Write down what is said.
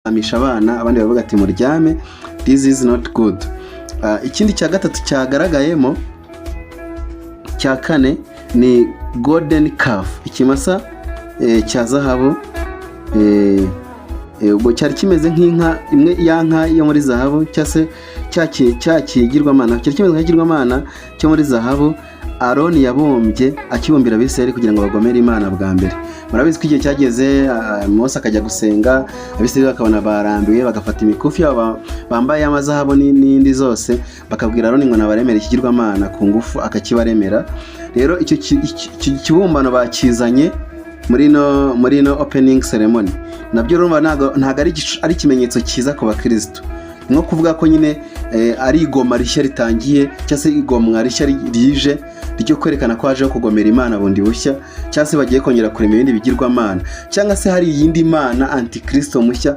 amisha abana abandi bavuga ati muryame, this is not good. Ikindi cya gatatu cyagaragayemo cya kane ni golden calf, ikimasa cya zahabu, ubwo cyari kimeze nk'inka imwe, ya nka yo muri zahabu cyase cyakigirwamana, cyari kimeze nk'ikigirwamana cyo muri zahabu Aroni yabombye akibumbira Abisirayeli kugira ngo bagomere Imana bwa mbere. Murabizi ko igihe cyageze Mose akajya gusenga, Abisirayeli bakabona barambiwe, bagafata imikufi yabo bambaye amazahabu n'indi zose, bakabwira Aroni ngo nabaremere ikigirwamana ku ngufu, akakibaremera. Rero icyo kibumbano bakizanye muri no opening ceremony. Nabyo urumva ntago ari ikimenyetso cyiza ku bakristo, nko kuvuga ko nyine ari igoma rishya ritangiye, cyangwa se igomwa rishya rije ryo kwerekana ko haje kugomera Imana bundi bushya, cyangwa se bagiye kongera kurema ibindi bigirwamana, cyangwa se hari iyindi mana antikristo mushya